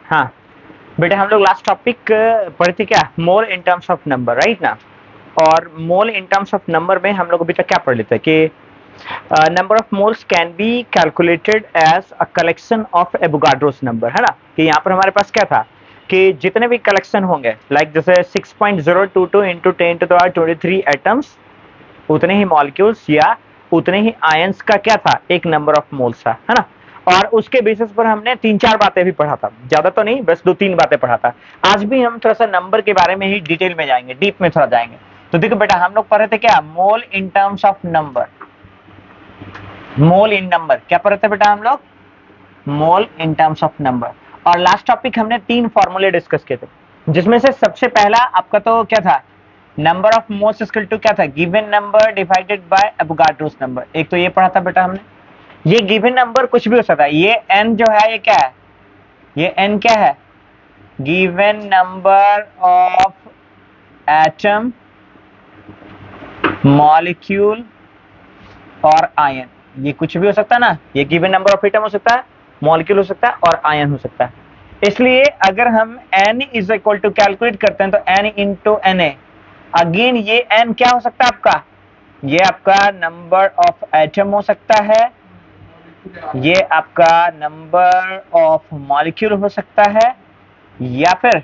हाँ बेटा, हम लोग लास्ट टॉपिक पढ़े थे क्या, mole in terms of number, right ना। और mole in terms of number में हम लोग अभी तक क्या पढ़ लेते हैं कि number of moles can be calculated as a collection of Avogadro's number, है ना। कि यहाँ पर हमारे पास क्या था कि जितने भी कलेक्शन होंगे, लाइक जैसे 6.022 इंटू 10⁻23 एटम्स, उतने ही मॉलिक्यूल्स या उतने ही आयंस का क्या था, एक नंबर ऑफ मोल्स था, है ना। और उसके बेसिस पर हमने 3-4 बातें भी पढ़ा था, ज्यादा तो नहीं, बस 2-3 बातें पढ़ा था। आज भी हम थोड़ा सा नंबर के बारे में ही डिटेल में जाएंगे, डीप में थोड़ा जाएंगे। तो देखो बेटा, हम लोग पढ़ रहे थे क्या, mole in terms of number. Mole in number क्या पढ़ रहे थे बेटा हम लोग, mole in terms of number. और लास्ट टॉपिक हमने 3 फॉर्मूले डिस्कस किए थे, जिसमें से सबसे पहला आपका तो क्या था, number of moles equal to क्या था, given number divided by Avogadro's number. एक तो ये पढ़ा था बेटा हमने। ये गिवन नंबर कुछ भी हो सकता है, ये n जो है ये क्या है, ये n क्या है, given number of atom, molecule और आयन। ये कुछ भी हो सकता है ना, ये गिवन नंबर ऑफ एटम हो सकता है, मॉलिक्यूल हो सकता है और आयन हो सकता है। इसलिए अगर हम n is equal to calculate करते हैं तो n इंटू Na, अगेन ये n क्या हो सकता है आपका, ये आपका नंबर ऑफ एटम हो सकता है, ये आपका नंबर ऑफ मॉलिक्यूल हो सकता है, या फिर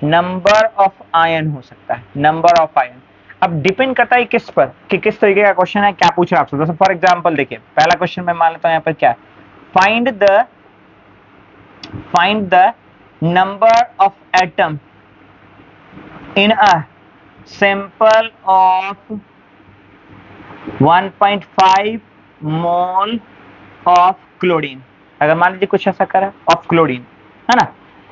नंबर ऑफ आयन हो सकता है, नंबर ऑफ आयन। अब डिपेंड करता है किस पर, कि किस तरीके का क्वेश्चन है, क्या पूछ रहा है आपसे। जैसे फॉर एग्जांपल देखिए, पहला क्वेश्चन मैं मान लेता हूं यहाँ पर क्या, find the number of atom in a sample of 1.5 mole of chlorine. अगर मान लीजिए कुछ ऐसा करा ऑफ क्लोरीन, है ना।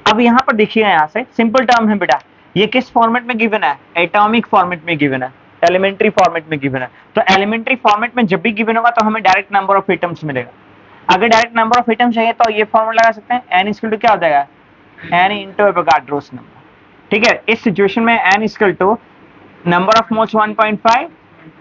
अब यहां पर देखिए, यहां से सिंपल टर्म है बेटा, ये किस फॉर्मेट में गिवन है, एटॉमिक फॉर्मेट में गिवन है, एलिमेंट्री फॉर्मेट में गिवन है। तो एलिमेंट्री फॉर्मेट में जब भी गिवन होगा तो हमें डायरेक्ट नंबर ऑफ एटम्स मिलेगा। अगर डायरेक्ट नंबर ऑफ एटम्स चाहिए तो ये फॉर्मूला लगा सकते हैं, एन इक्वल टू क्या हो जाएगा, एन इंटू एवोगाड्रोस नंबर। ठीक है, इस सिचुएशन में N equal to number of moles 1.5,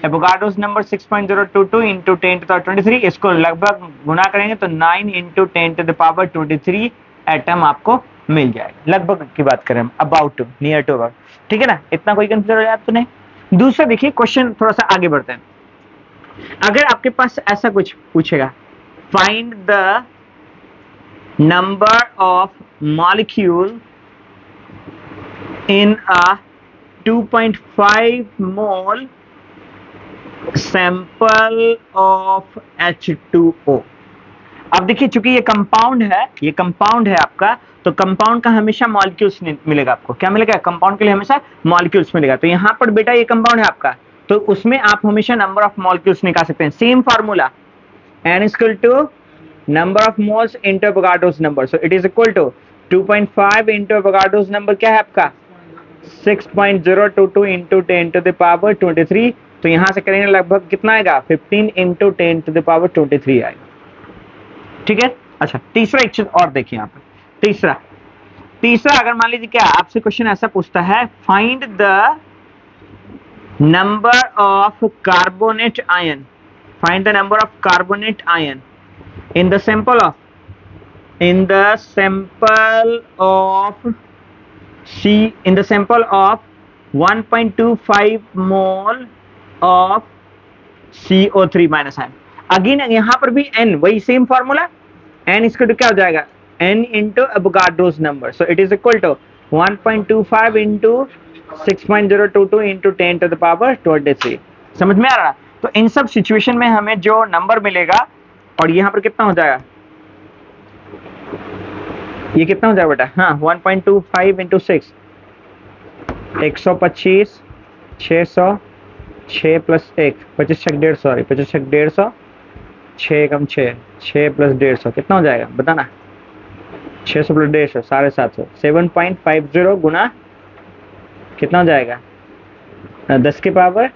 Avogadro's number 6.022 into 10⁻23, इसको लगभग गुना करेंगे तो 9 इंटू 10⁻23 एटम आपको मिल जाएगा। लगभग की बात करें हम, about to, near to about. ठीक है ना, इतना कोई कंफ्यूजन हो जाए तो नहीं। दूसरा देखिए क्वेश्चन, थोड़ा सा आगे बढ़ते हैं। अगर आपके पास ऐसा कुछ पूछेगा, find the number of molecule in a 2.5 mole sample of H2O। अब देखिए, चूंकि ये कंपाउंड है आपका, तो कंपाउंड का हमेशा मॉलिक्यूल्स मिलेगा आपको। क्या मिलेगा, कंपाउंड के लिए हमेशा मॉलिक्यूल्स मिलेगा। तो यहां पर बेटा ये कंपाउंड है आपका, तो उसमें आप हमेशा नंबर ऑफ मॉलिक्यूल्स निकाल सकते हैं। Same formula, n equal to number of moles into Avogadro's number, so it is equal to 2.5 into Avogadro's number क्या है आपका, 6.022 इंटू 10⁻23। तो यहां से करेंगे लगभग कितना आएगा, 15 इंटू 10⁻23 आएगा। ठीक है। अच्छा, तीसरा एक चीज और देखिए यहाँ पर, तीसरा अगर मान लीजिए क्या आपसे क्वेश्चन ऐसा पूछता है, find the number of carbonate ion, find the number of carbonate ion in the sample of in the sample of 1.25 mole of CO3 minus ion। Again यहां पर भी n, वही सेम फॉर्मूला, n इसको तो क्या हो जाएगा, n into Avogadro's number, so it is equal to 1.25 into 6.022 into 10⁻23। समझ में आ रहा। तो इन सब सिचुएशन में हमें जो नंबर मिलेगा, और यहां पर कितना हो जाएगा, ये कितना हो जाएगा बेटा, हाँ 1.25 इंटू 6, 125, 600, 6 प्लस 1, 25 छक 150, सॉरी 25 छक 150, 6 कम 6, 6 प्लस 150 कितना हो जाएगा बताना, 600 प्लस 150 750, 7.50 गुना कितना हो जाएगा, 10 के पावर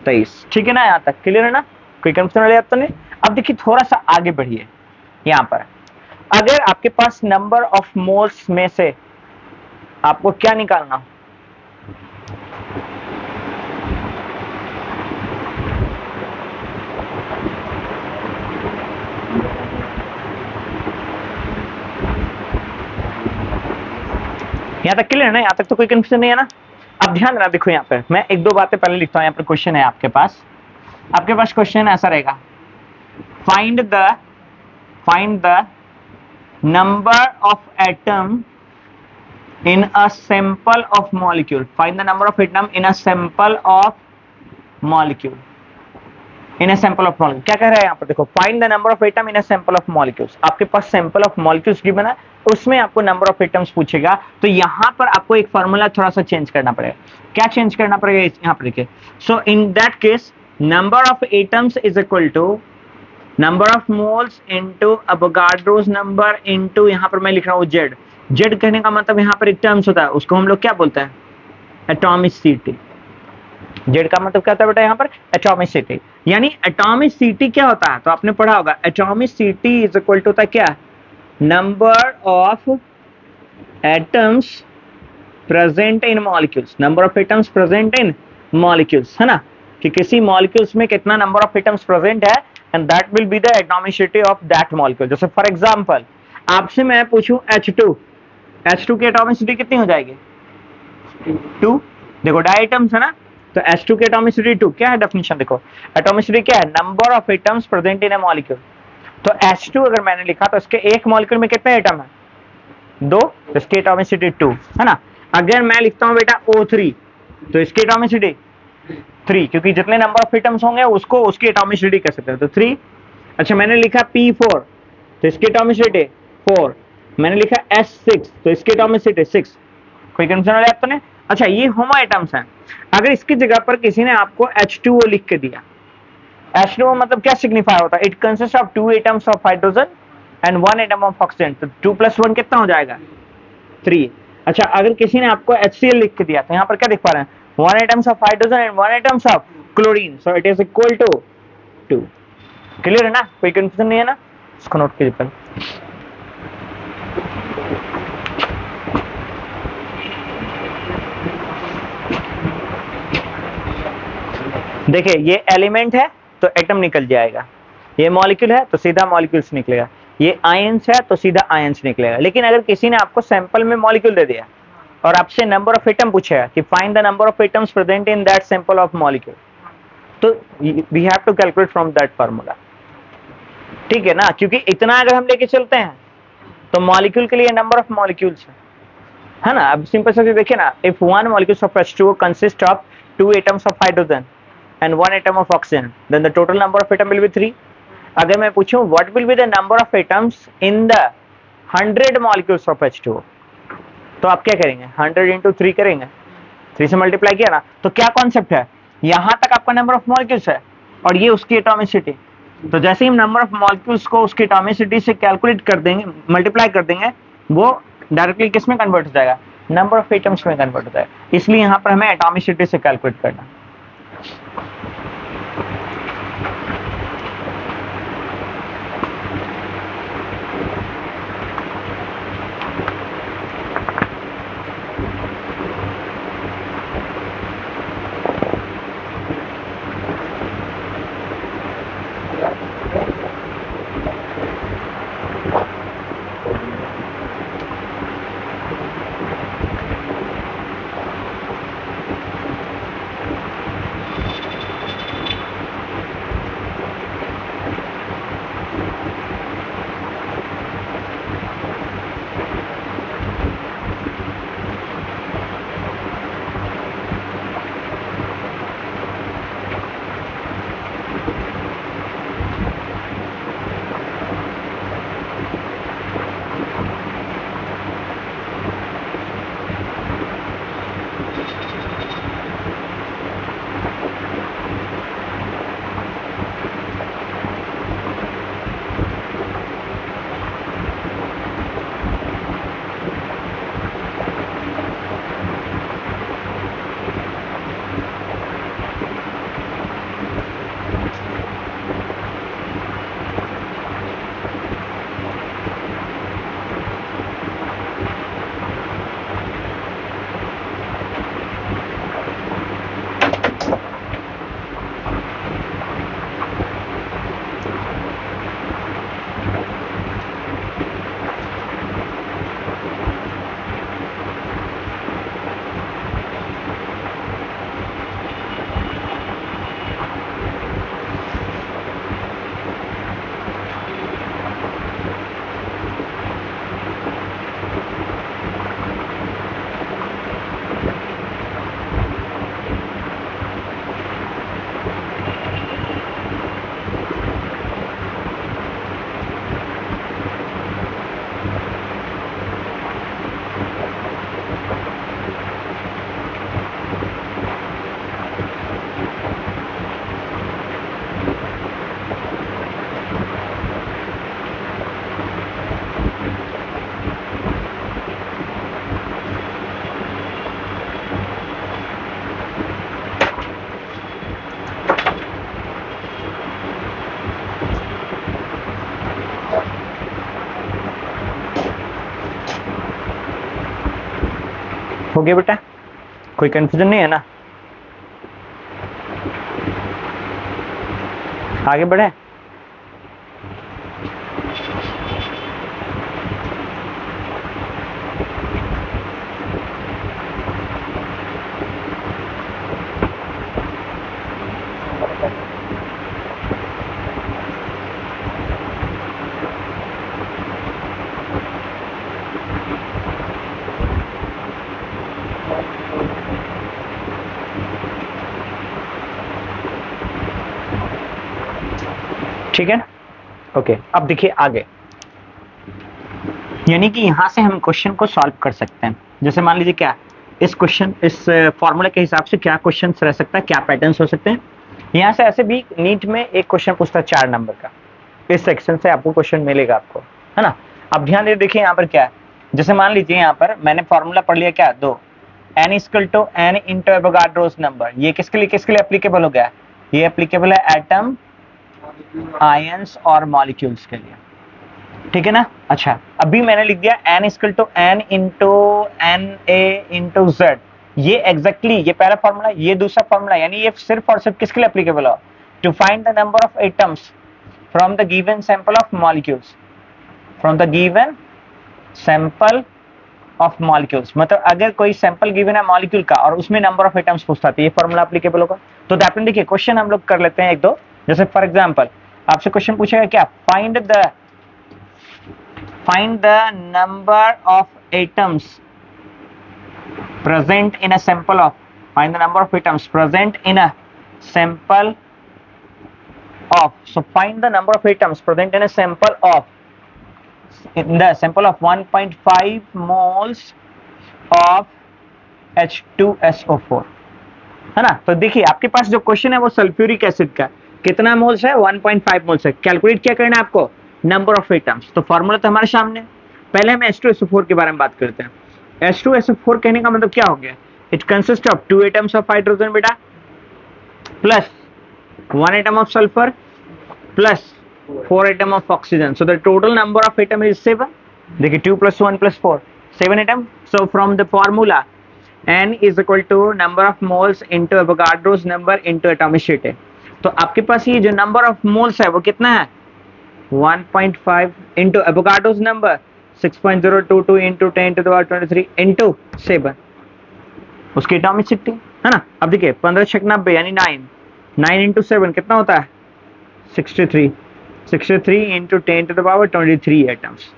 23। ठीक है ना, यहाँ तक क्लियर है ना, कोई कंफ्यूजन वाली बात तो नहीं। अब देखिए थोड़ा सा आगे बढ़िए, यहाँ पर अगर आपके पास नंबर ऑफ मोल्स में से आपको क्या निकालना हो, यहाँ तक क्लियर है ना? यहाँ तक तो कोई कंफ्यूजन नहीं है ना? अब ध्यान रहा, देखो यहाँ पे मैं एक दो बातें पहले लिखता हूँ। यहाँ पर क्वेश्चन है आपके पास क्वेश्चन ऐसा रहेगा, find the number of atom in a sample of molecule, find the number of atom in a sample of molecule, in a sample of molecule। क्या कह रहा है यहाँ पर? देखो, find the number of atom in a sample of molecules। आपके पास sample of molecules given है, उसमें आपको number of atoms पूछेगा, तो यहाँ पर आपको एक फॉर्मूला थोड़ा सा चेंज करना पड़ेगा। क्या चेंज करना पड़ेगा यहाँ पर? देखिए, so in that case number of atoms is equal to number of moles into Avogadro's number into, यहाँ पर मैं लिख रहा हूँ Z। Z कहने का मतलब यहाँ पर एक टर्म्स होता है, उसको हम लोग क्या बोलते हैं? एटॉमिसिटी। Z का मतलब क्या होता है बेटा यहाँ पर? एटॉमिसिटी। यानी एटॉमिसिटी क्या होता है? तो आपने पढ़ा होगा, एटॉमिसिटी इज इक्वल टू होता है क्या? Number of atoms present in molecules, number of atoms present in molecules, है ना? कि किसी मॉलिक्यूल्स में कितना नंबर ऑफ एटम्स प्रेजेंट है, and that will be the atomicity of that molecule. जैसे फॉर एग्जांपल आपसे मैं पूछूं H2 की एटॉमिसिटी कितनी हो जाएगी? 2। देखो डाई एटम्स है ना, तो H2 की एटॉमिसिटी 2। क्या है डेफिनेशन? देखो, एटॉमिसिटी क्या है? Number of atoms present in A molecule. तो H2 अगर मैंने लिखा तो इसके एक मॉलिक्यूल में कितने एटम है? 2, तो इसकी एटॉमिसिटी 2, है ना? अगर मैं लिखता हूं बेटा O3, तो इसकी एटॉमिसिटी 3, क्योंकि जितने नंबर ऑफ एटम्स होंगे उसको उसकी एटॉमिसिटी कह सकते हैं, तो 3। अच्छा, मैंने लिखा P4, तो इसकी एटॉमिसिटी 4। मैंने लिखा S6, तो इसकी एटॉमिसिटी 6। कोई कंफ्यूजन वाला तो नहीं? अच्छा, ये होमो एटम्स हैं। अगर इसकी जगह पर किसी ने आपको H2O लिख के दिया, H2O मतलब क्या सिग्निफाई होता है? It consist of 2 atoms of hydrogen and 1 atom of oxygen, तो 2 + 1 कितना हो जाएगा? 3। अच्छा, अगर किसी ने आपको HCl लिख के दिया, तो यहाँ पर क्या लिख पा रहे हैं? 1 atoms of hydrogen and 1 atoms of chlorine, so it is equal to 2। Clear है ना? कोई कंफ्यूजन नहीं है ना? इसको नोट कीजिए पहले। देखिए, ये एलिमेंट है तो एटम निकल जाएगा, ये मॉलिक्यूल है तो सीधा मॉलिक्यूल्स निकलेगा, ये आयंस है तो सीधा आयंस निकलेगा। लेकिन अगर किसी ने आपको सैंपल में मॉलिक्यूल दे दिया और आपसे नंबर ऑफ एटम पूछेगा कि find the number of atoms present in that sample of molecule, तो we have to calculate from that formula. ठीक है ना? क्योंकि इतना अगर हम लेके चलते हैं तो मॉलिक्यूल के लिए नंबर ऑफ मॉलिक्यूल्स है ना। अब सिंपल से देखिए ना, if one molecule of H2O consist of 2 atoms of hydrogen and 1 atom of oxygen, then the total number of atom will be 3। अगर मैं पूछूं what will be the number of atoms in the 100 molecules of H2O, तो आप क्या करेंगे? 100 into 3 करेंगे, 3 से multiply किया ना। तो क्या कॉन्सेप्ट है? यहां तक आपका नंबर ऑफ मॉलिक्यूल्स है और ये उसकी एटॉमिसिटी। तो जैसे ही हम नंबर ऑफ मॉलिक्यूल्स को उसकी एटॉमिसिटी से कैलकुलेट कर देंगे, मल्टीप्लाई कर देंगे, वो डायरेक्टली किस में कन्वर्ट हो जाएगा? नंबर ऑफ एटम्स में कन्वर्ट हो जाएगा। इसलिए यहां पर हमें एटॉमिसिटी से कैलकुलेट करना। हो गया बेटा, कोई कंफ्यूजन नहीं है ना? आगे बढ़े। ठीक है, ओके। अब देखिए आगे, यानी कि यहां से हम क्वेश्चन को सॉल्व कर सकते हैं। जैसे मान लीजिए क्या इस क्वेश्चन, इस फॉर्मूला के हिसाब से क्या क्वेश्चंस रह सकता है, क्या पैटर्न्स हो सकते हैं। यहां से ऐसे भी नीट में एक क्वेश्चन पूछता है 4 नंबर का, इस सेक्शन से आपको क्वेश्चन मिलेगा आपको, है ना। अब ध्यान दे, देखिए यहाँ पर क्या है। जैसे मान लीजिए यहाँ पर मैंने फॉर्मूला पढ़ लिया क्या, दो n equal to n into Avogadro's number. ये किसके लिए एप्लीकेबल हो गया? ये एप्लीकेबल है एटम, आयंस और मॉलिक्यूल्स के लिए, ठीक है ना। अच्छा, अभी मैंने लिख दिया n equal to n into N A into Z. ये एग्जैक्टली ये पहला फॉर्मूला, ये दूसरा फॉर्मूला, यानी ये सिर्फ और सिर्फ किसके लिए एप्लीकेबल हो? To find the number of atoms from the given sample of molecules, from the given sample of molecules. मतलब अगर कोई सैंपल गिवन है मॉलिक्यूल का और उसमें नंबर ऑफ एटम्स पूछता है तो ये फॉर्मूला एप्लीकेबल होगा। तो दैट मीन देखिए क्वेश्चन हम लोग कर लेते हैं एक दो। जैसे फॉर एग्जांपल आपसे क्वेश्चन पूछेगा क्या, find the number of atoms present in a sample of, find the number of atoms present in a sample of, so find the number of atoms present in a sample of, in the sample of 1.5 moles of H2SO4, है ना। तो देखिए आपके पास जो question है वो sulphuric acid का, कितना मोल्स है? 1.5 मोल्स है। कैलकुलेट क्या करना है आपको? Number of atoms. तो फॉर्मूला तो हमारे सामने, पहले हम H2SO4 के बारे में बात करते हैं। H2SO4 कहने का मतलब क्या हो गया? It consist of 2 atoms of hydrogen बेटा, plus 1 atom of sulphur, plus 4 atom of oxygen. So the total number of atom is 7। देखिए 2 + 1 + 4 7 atom. So from the formula n is equal to number of moles into Avogadro's number into atomicity। तो आपके पास ये जो number of moles है वो कितना है? 1.5 into Avogadro's number 6.022 into 10 to the power 23 into 7, उसकी एटॉमिसिटी, है ना। अब देखिए 15 × 90 यानी 9 into 7 कितना होता है? 63 into 10 to the power 23 atoms.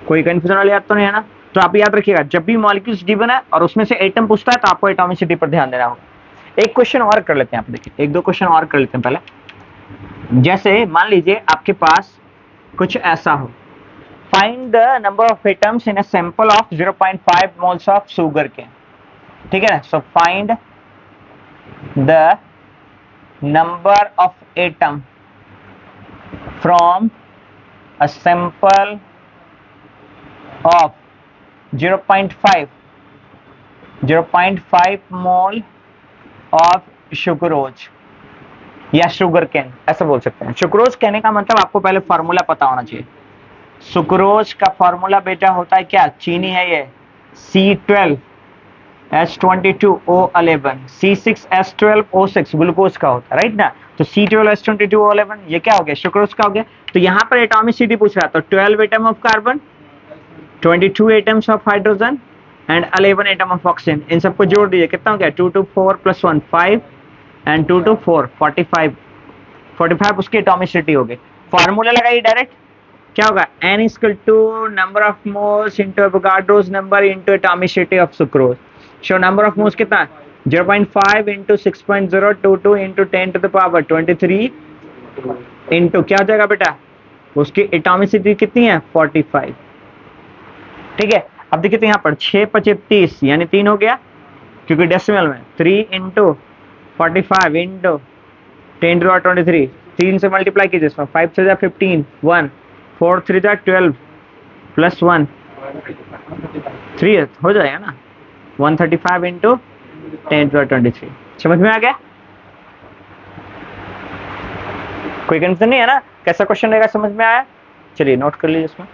कोई कंफ्यूजन वाली बात तो नहीं है ना। तो आप याद रखिएगा जब भी मॉलिक्यूल्स गिवन है और उसमें से एटम पूछता है तो आपको एटॉमिसिटी पर ध्यान देना होगा। एक क्वेश्चन और कर लेते हैं, आप देखिए एक दो क्वेश्चन और कर लेते हैं पहले। जैसे मान लीजिए आपके पास कुछ ऐसा हो, find the number of atoms in a sample of 0.5 moles of sugar के, ठीक है ना। So find the number of atom from a sample of 0.5 mole of sucrose या शुगर केन, ऐसा बोल सकते हैं। सुक्रोज कहने का मतलब आपको पहले फॉर्मूला पता होना चाहिए। सुक्रोज का फॉर्मूला बेटा होता है क्या? चीनी है ये C12H22O11, C6H12O6 ग्लूकोज का होता है, राइट ना। तो C12H22O11 ये क्या हो गया? सुक्रोज का हो गया। तो यहाँ पर एटॉमिसिटी पूछ रहा, तो 12 atom of carbon, 22 atoms of hydrogen and 11 atom of oxygen. इन सबको जोड़ दीजिए, कितना हो गया? 2 to 4 + 1 5 एंड 2 to 4 45 उसकी एटॉमिसिटी हो गई। फॉर्मूला लगाइए डायरेक्ट, क्या होगा? n equal to number of moles into Avogadro's number into atomicity of sucrose. So number of moles कितना है? 0.5 into 6.022 into 10 to the power 23 into क्या हो जाएगा बेटा? उसकी एटॉमिसिटी कितनी है? 45, ठीक है। अब देखिए तो यहाँ पर 6 × 25 30 यानी 3 हो गया, क्योंकि डेसिमल में 3 into 45 into 10 to the power 23, 3 से मल्टीप्लाई कीजिए इसमें, 5 से 15 1 4 3 12 प्लस 1 3 हो जाएगा ना, 135 इंटू 10 to the power 23। समझ में आ गया? कोई कंफ्यूजन नहीं है ना? कैसा क्वेश्चन रहेगा समझ में आया? चलिए नोट कर लीजिए इसमें।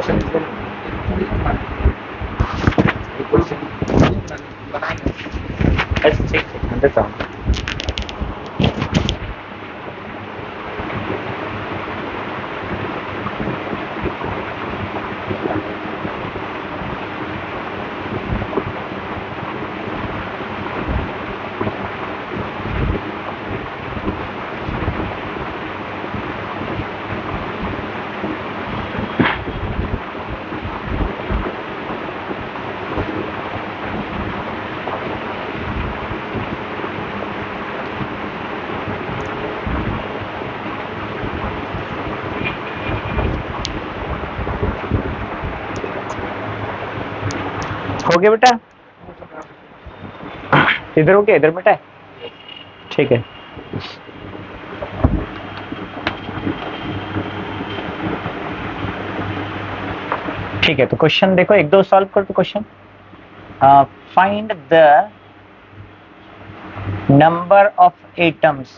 ठीक है, देता हूँ। हो गया बेटा, इधर हो गया, इधर बेटा है, ठीक है। ठीक है, तो क्वेश्चन देखो, एक दो सॉल्व कर दो question. Find the number of atoms,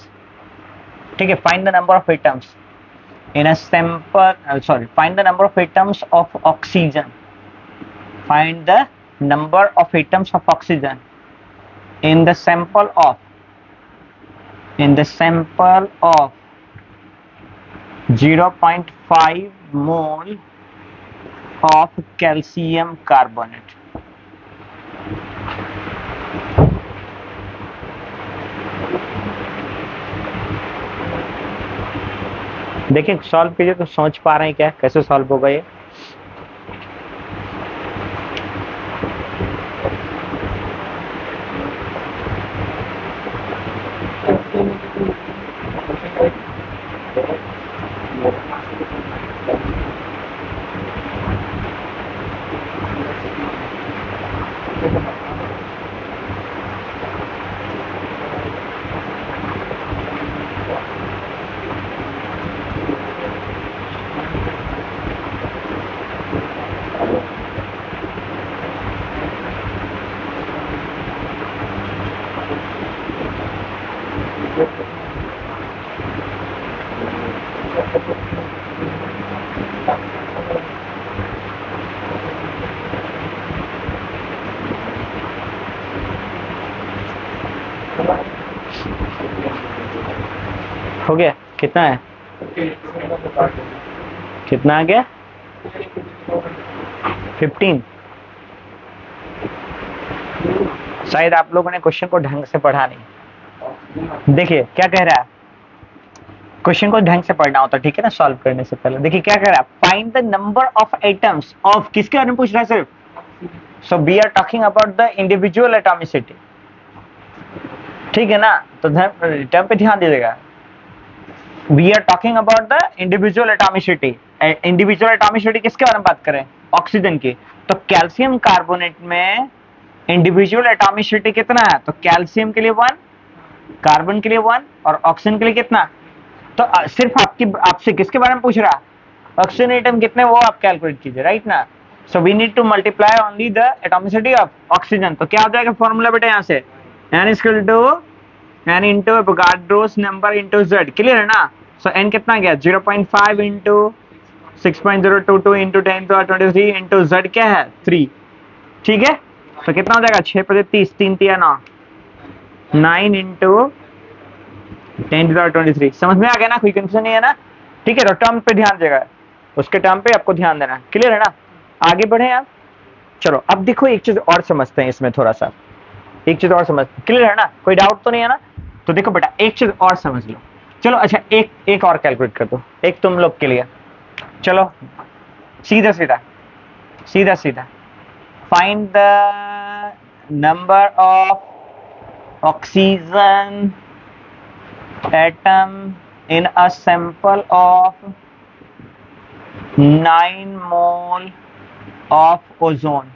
ठीक है, find the number of atoms in a sample, sorry, find the number of atoms of oxygen, find the number of atoms of oxygen in the sample of 0.5 mole of calcium carbonate। देखिए solve कीजिए तो सोच पा रहे हैं क्या, कैसे solve होगा ये। हो गया, कितना है, कितना आ गया, 15। शायद आप लोगों ने क्वेश्चन को ढंग से पढ़ा नहीं। देखिए क्या कह रहा है, क्वेश्चन को ढंग से पढ़ना होता, ठीक है ना, सॉल्व करने से पहले। देखिए क्या कह रहा है, find the number of atoms of, किसके बारे में पूछ रहा है सिर्फ, so we are talking about the individual atomicity, ठीक है ना, तो टर्म पे ध्यान दीजिएगा। We are talking about the individual atomicity, individual atomicity किसके बारे में बात करें, ऑक्सीजन की। तो कैल्शियम कार्बोनेट में इंडिविजुअल एटॉमिसिटी कितना है, तो कैल्शियम के लिए 1, कार्बन के लिए 1 और ऑक्सीजन के लिए कितना। तो सिर्फ आपसे किसके बारे में पूछ रहा है, ऑक्सीजन एटम कितने वो आप कैलकुलेट कीजिए, राइट ना। So we need to multiply only the atomicity of oxygen. तो क्या हो जाएगा फॉर्मूला बेटा, यहाँ से n equal to n into Avogadro's number into z, clear है ना। सो n कितना गया, 0.5 इंटू 6.022 इंटू 10⁻23 इंटू z क्या है 3, ठीक है। तो कितना हो जाएगा, 6 × 30, 3 × 9, 9 इंटू 10⁻23। समझ में आ गया ना, कोई कंफ्यूजन नहीं है ना, ठीक है। तो टर्म पे ध्यान देगा, उसके टर्म पे आपको ध्यान देना, क्लियर है ना। आगे बढ़े आप, चलो अब देखो एक चीज और समझते हैं इसमें, थोड़ा सा एक चीज और समझ, क्लियर है ना, कोई डाउट तो नहीं है ना। तो देखो बेटा एक चीज और समझ लो, चलो अच्छा एक और कैलकुलेट कर दो, एक तुम लोग के लिए, चलो सीधा सीधा सीधा सीधा, find the number of oxygen atom in a sample of 9 mole of ozone।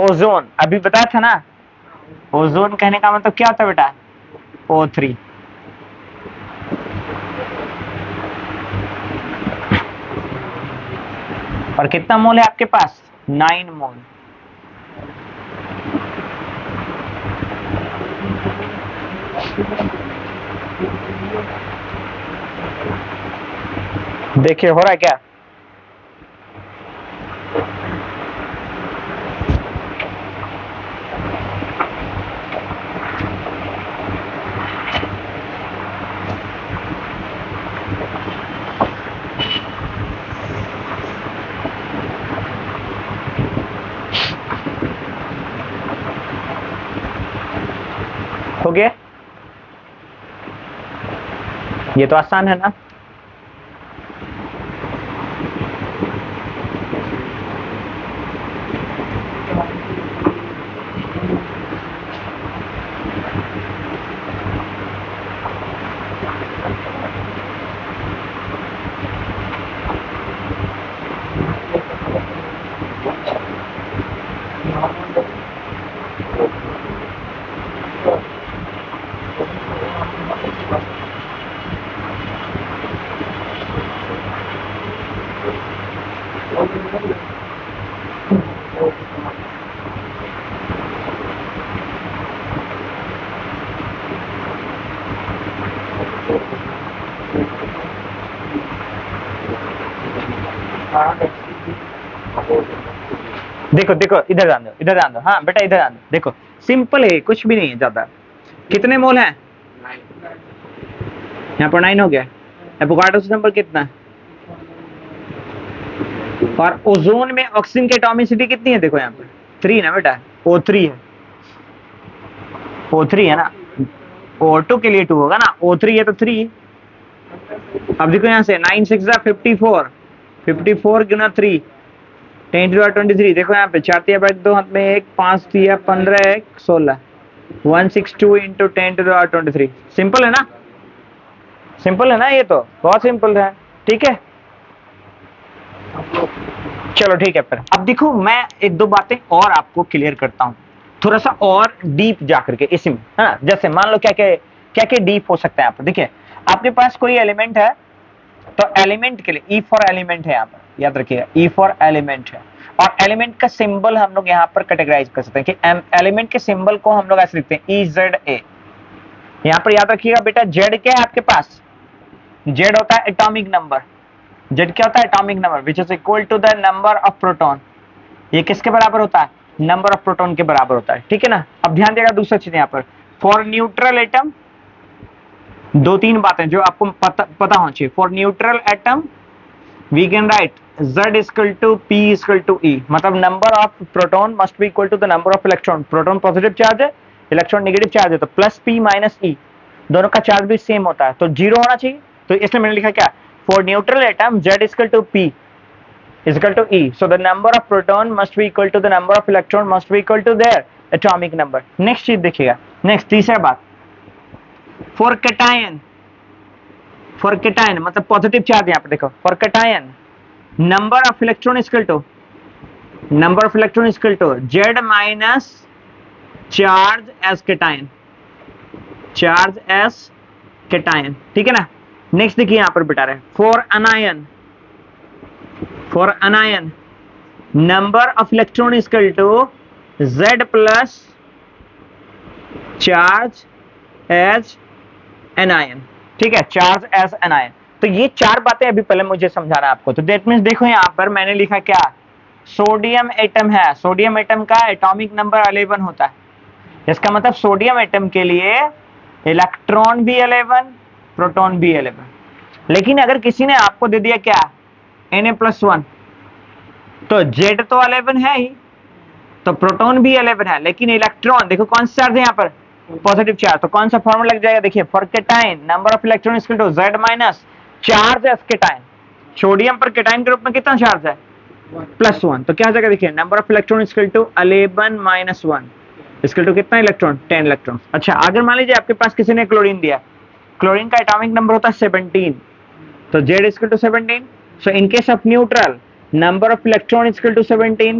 Ozone अभी बताया था ना, ओजोन कहने का मतलब क्या होता है बेटा, O3, और कितना मोल है आपके पास? 9 मोल। देखिए हो रहा है क्या? हो गया? ये तो आसान है ना? देखो देखो इधर ध्यान दो, इधर ध्यान दो। हाँ बेटा इधर ध्यान दो। देखो सिंपल है, कुछ भी नहीं है ज्यादा। कितने मोल हैं? यहाँ पर 9 हो गया। एवोगाड्रो नंबर कितना है? और ओजोन में ऑक्सीजन की एटॉमिसिटी कितनी है? देखो यहाँ पर 3 ना बेटा, O3 है। O3 है ना, O2 के लिए 2 होगा ना, O3 है तो 3। अब देखो यहाँ से 9 6 54, 54 गुना 3 10⁻23। देखो यहाँ पे 4 तिया बाई 2 हाथ में 1, 5 तिया 15, 1 16, 162 इंटू 10⁻23। सिंपल है ना? सिंपल है ना? ये तो बहुत सिंपल है। ठीक है, चलो ठीक है। फिर अब देखो मैं एक दो बातें और आपको क्लियर करता हूँ, थोड़ा सा और डीप जाकर के इसमें, है ना। जैसे मान लो क्या क्या डीप हो सकता है यहाँ पर। देखिए आपके पास कोई एलिमेंट है, तो एलिमेंट के लिए ई फॉर एलिमेंट है यहाँ पर, याद रखिएगा ई फॉर एलिमेंट है। और एलिमेंट का सिंबल हम लोग यहाँ पर कैटेगराइज कर सकते हैं कि एलिमेंट के सिंबल को हम लोग ऐसे लिखते हैं EZA। यहाँ पर याद रखिएगा बेटा, जेड क्या है आपके पास? जेड होता है एटॉमिक नंबर। जेड क्या होता है? Atomic number which is equal to the number of proton. ये किसके बराबर होता है? नंबर ऑफ प्रोटॉन के बराबर होता है। ठीक है ना। अब ध्यान देगा दूसरा चीज यहाँ पर, फॉर न्यूट्रल एटम, दो तीन बातें जो आपको पता होना चाहिए। For neutral atom we can write Z equal to P equal to E, मतलब number of proton must be equal to the number of electron. Proton positive charge है, इलेक्ट्रॉन नेगेटिव चार्ज है, तो प्लस P माइनस E, दोनों का charge भी same होता है, तो जीरो होना चाहिए। तो इसलिए मैंने लिखा क्या, for neutral atom Z equal to P is equal to E, so the number of proton must be equal to the number of electron must be equal to their atomic number। Next चीज देखिएगा, next तीसरा बात, for cation, for cation मतलब positive charge, यहाँ पर देखो for cation number of electron equal to, number of electron equal to Z minus charge as cation, charge as cation. ठीक है ना। नेक्स्ट देखिए यहाँ पर बिटा रहे, for anion, for anion number of electron is equal to Z plus charge as anion। ठीक है, चार्ज एज एनायन। तो ये चार बातें अभी पहले मुझे समझाना है आपको। तो दैट मींस देखो यहाँ पर मैंने लिखा क्या, सोडियम एटम है, सोडियम एटम का एटॉमिक नंबर 11 होता है। इसका मतलब सोडियम एटम के लिए इलेक्ट्रॉन भी 11, प्रोटॉन भी 11। लेकिन अगर किसी ने आपको दे दिया क्या, Na+1, तो Z तो 11 है ही, तो प्रोटॉन भी 11 है, लेकिन इलेक्ट्रॉन देखो कौन सा चार्ज है यहाँ पर, पॉजिटिव चार्ज। तो कौन सा फॉर्मूला लग जाएगा, देखिए for cation number of electron equal to Z minus charge as cation. Sodium पर कैटायन के रूप में कितना चार्ज है, +1, तो क्या हो जाएगा, देखिए number of electron equal to 11 minus 1 equal to कितना इलेक्ट्रॉन, 10 इलेक्ट्रॉन। अच्छा अगर मान लीजिए आपके पास किसी ने क्लोरीन दिया, क्लोरीन का एटॉमिक नंबर होता है 17, तो Z equal to 17। So in case of neutral, number of electron is equal to 17,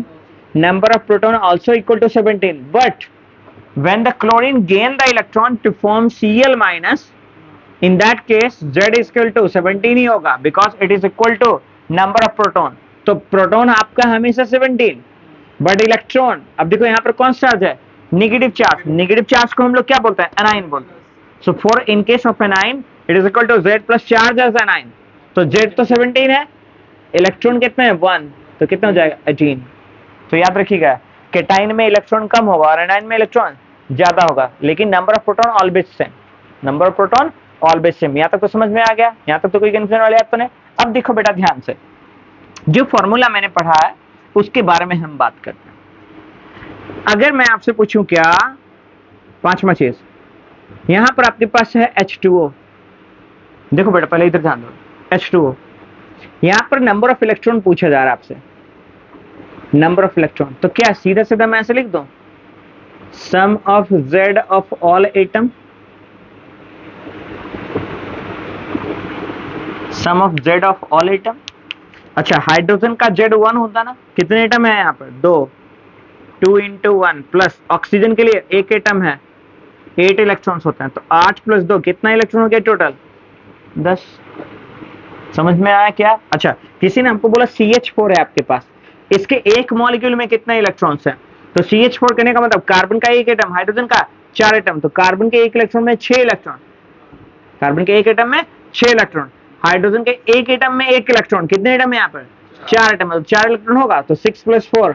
number of proton also equal to 17. But when the chlorine gain the electron to form Cl minus, in that case Z is equal to 17 ही होगा, because it is equal to number of proton। तो proton आपका हमेशा 17, but electron, अब देखो यहाँ पर कौन सा चार्ज है, नेगेटिव चार्ज। नेगेटिव चार्ज को हम लोग क्या बोलते हैं, एनाइन बोलते हैं। So for in case of anion it is equal to Z plus charge as anion. तो जेड तो 17 है, इलेक्ट्रॉन कितने हैं 1, तो कितना हो जाएगा 18। तो याद रखिएगा केटाइन में इलेक्ट्रॉन कम होगा और एनाइन में इलेक्ट्रॉन ज्यादा होगा, लेकिन number of proton always same, number of proton always same. यहाँ तक तो समझ में आ गया, यहाँ तक तो कोई कंफ्यूजन वाली बात तो नहीं। अब देखो बेटा ध्यान से, जो फॉर्मूला मैंने पढ़ा है उसके बारे में हम बात करते हैं। अगर मैं आपसे पूछूं क्या, पांचवा चीज, यहां पर आपके पास है H2O। देखो बेटा पहले इधर ध्यान दो, H2O, यहां पर नंबर ऑफ इलेक्ट्रॉन पूछा जा रहा है आपसे, नंबर ऑफ इलेक्ट्रॉन। तो क्या सीधा सीधा मैं ऐसे लिख दूं, sum of Z of all atom, sum of Z of all atom. अच्छा हाइड्रोजन का Z1 होता ना, कितने एटम है यहाँ पर, 2, 2 into 1 प्लस ऑक्सीजन के लिए एक एटम है, 8 इलेक्ट्रॉन्स होते हैं, तो 8 प्लस 2 कितना इलेक्ट्रॉन हो गया टोटल, 10। समझ में आया क्या? अच्छा किसी ने हमको बोला CH4 है आपके पास, इसके एक मॉलिक्यूल में कितने इलेक्ट्रॉन्स हैं, तो CH4 कहने का मतलब कार्बन का एक एटम, हाइड्रोजन का 4 एटम, तो कार्बन के एक इलेक्ट्रॉन में 6 इलेक्ट्रॉन, कार्बन के एक एटम में 6 इलेक्ट्रॉन, हाइड्रोजन के एक एटम में एक इलेक्ट्रॉन, कितने एटम है यहाँ पर 4 एटम, तो 4 इलेक्ट्रॉन होगा, तो 6 + 4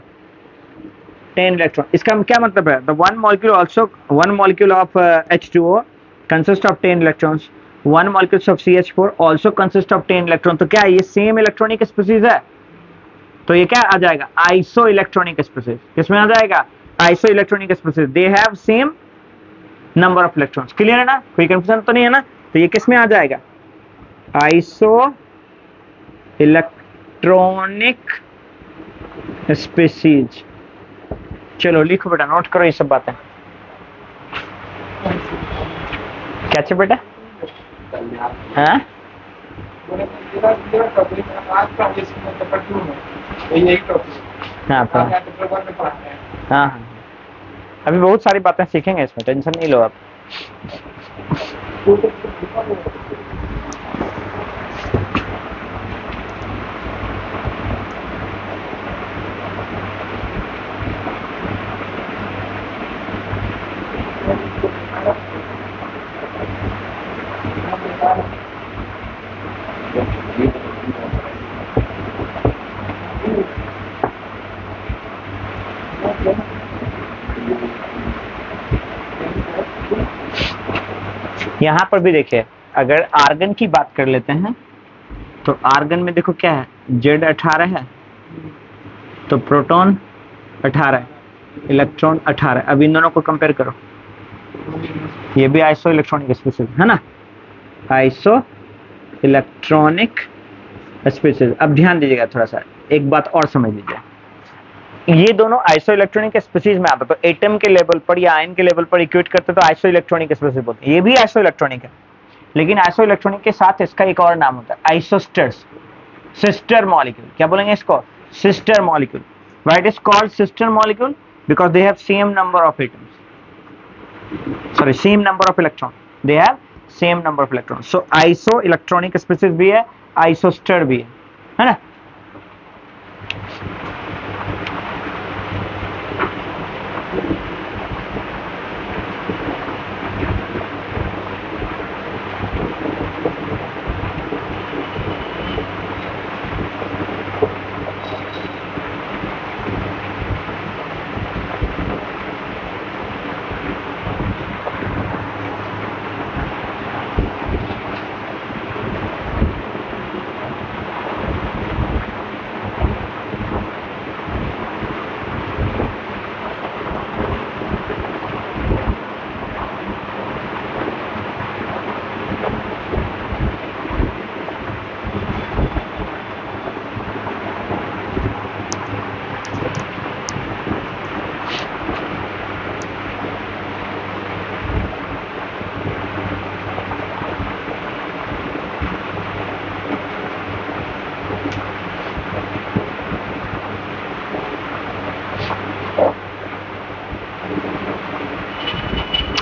10 इलेक्ट्रॉन। इसका क्या मतलब है, the one molecule of H2O consists of 10 electrons, one molecule of CH4 also consists of 10 electrons। तो क्या ये सेम इलेक्ट्रॉनिक स्पीसीज है, तो ये क्या आ जाएगा, आइसो इलेक्ट्रॉनिक स्पीसीज। किसमें आ जाएगा, iso electronic species, they have same number of electrons. Clear है ना, कोई कंफ्यूजन तो नहीं है ना? तो ये किसमें आ जाएगा, आइसो इलेक्ट्रॉनिक स्पीसीज। चलो लिखो बेटा, नोट करो ये सब बातें। क्या चाहिए बेटा, हाँ हाँ हाँ, अभी बहुत सारी बातें सीखेंगे इसमें, टेंशन नहीं लो आप। यहां पर भी देखिए, अगर आर्गन की बात कर लेते हैं तो आर्गन में देखो क्या है, Z18 है, तो प्रोटॉन 18 है, इलेक्ट्रॉन 18। अब इन दोनों को कंपेयर करो, ये भी आइसो इलेक्ट्रॉनिक स्पीसीज है ना, आइसो इलेक्ट्रॉनिक स्पीसीज। अब ध्यान दीजिएगा थोड़ा सा, एक बात और समझ लीजिए, ये दोनों आइसो इलेक्ट्रॉनिक स्पीसीज में आता, तो एटम के लेवल पर या आयन के लेवल पर इक्वेट करते तो आइसो इलेक्ट्रॉनिक स्पीसीज बोलते हैं। ये भी आइसो इलेक्ट्रॉनिक है, लेकिन आइसो इलेक्ट्रॉनिक के साथ इसका एक और नाम होता है आइसोस्टर्स, सिस्टर मॉलिक्यूल। क्या बोलेंगे इसको, sister molecule. Why it is called sister molecule, because they have same number of atoms, sorry same number of electron, they have same number of electron. So iso electronic species भी है, isoster भी है ना।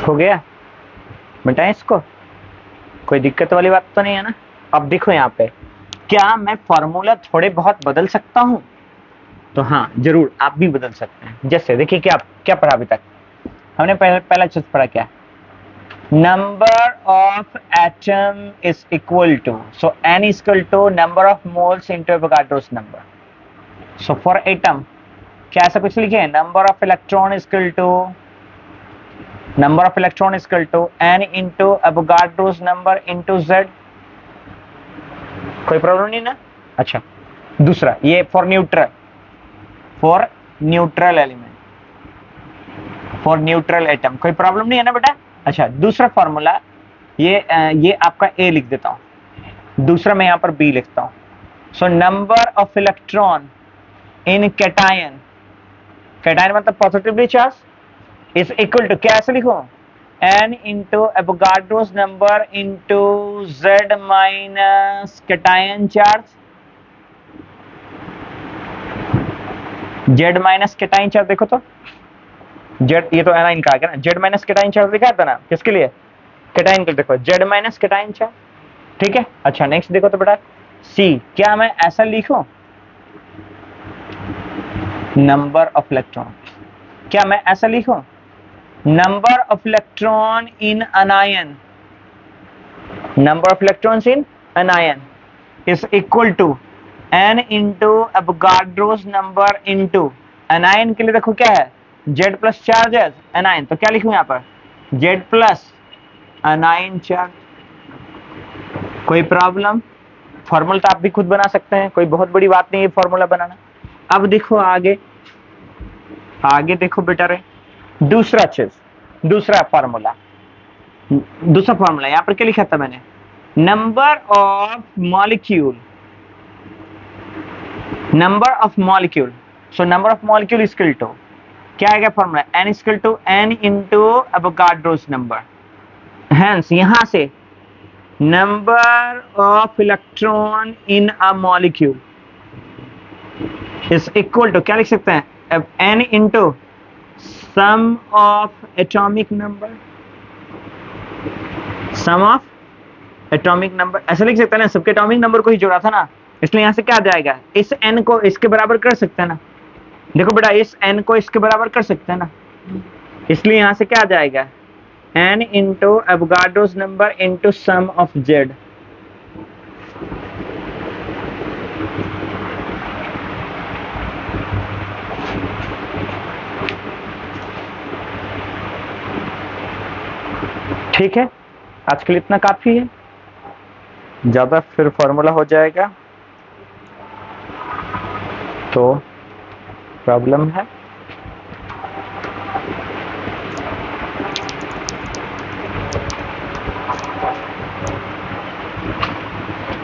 हो गया, मिटाएं इसको, कोई दिक्कत वाली बात तो नहीं है ना। अब देखो यहाँ पे क्या मैं फॉर्मूला थोड़े बहुत बदल सकता हूं? तो हाँ, जरूर आप भी बदल सकते हैं। जैसे देखिए, क्या क्या पढ़ा अभी तक हमने, पहला चीज पढ़ा क्या, number of atom is equal to, so n is equal to number of moles into Avogadro's number. So for atom क्या ऐसा कुछ लिखे, number of electron is equal to n into Avogadro's number into z. कोई problem नहीं ना? अच्छा, दूसरा ये for neutral element, for neutral atom, कोई प्रॉब्लम नहीं है ना बेटा? अच्छा, दूसरा फॉर्मूला ये आपका ए लिख देता हूं, दूसरा मैं यहां पर बी लिखता हूं। So number of electron in cation मतलब positively charge, is equal to, क्या ऐसे लिखो, n into Avogadro's number into z minus cation charge, z minus cation charge. देखो तो z, ये तो एनाइन का आ गया ना, z माइनस कैटायन चार्ज लिखा था ना, किसके लिए, कैटायन के। देखो z माइनस कैटायन चार्ज, ठीक है। अच्छा, नेक्स्ट देखो तो बेटा सी, क्या मैं ऐसा लिखूं, नंबर ऑफ इलेक्ट्रॉन, क्या मैं ऐसा लिखूं, number of electron in anion, number of electrons in anion is equal to n into Avogadro's number into anion के लिए देखो क्या है, z प्लस चार्ज है अनायन, तो क्या लिखूं यहां पर, z प्लस अनायन चार्ज। कोई प्रॉब्लम? फॉर्मूला तो आप भी खुद बना सकते हैं, कोई बहुत बड़ी बात नहीं है फॉर्मूला बनाना। अब देखो आगे देखो बेटा रे, दूसरा चीज, दूसरा फॉर्मूला यहां पर क्या लिखा था मैंने, number of molecule, so number of molecule is equal to, क्या आएगा formula, n is equal to n into Avogadro's number, hence यहां से number of electron in a molecule is equal to, क्या लिख सकते हैं, n into sum of atomic number, ऐसा लिख सकते हैं ना, सबके एटॉमिक नंबर को ही जोड़ा था ना, इसलिए यहां से क्या आ जाएगा, इस n को इसके बराबर कर सकते हैं ना। देखो बेटा, इस n को इसके बराबर कर सकते हैं ना, इसलिए यहां से क्या आ जाएगा, n into Avogadro's number into sum of z। ठीक है, आज के लिए इतना काफी है, ज्यादा फिर फॉर्मूला हो जाएगा तो प्रॉब्लम है।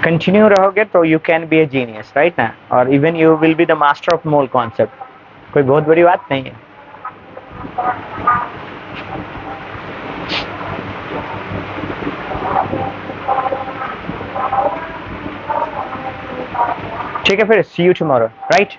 कंटिन्यू रहोगे तो you can be A genius, right ना, और even you will be the master of mole concept, कोई बहुत बड़ी बात नहीं है। ठीक है, फिर सी यू टुमारो, राइट।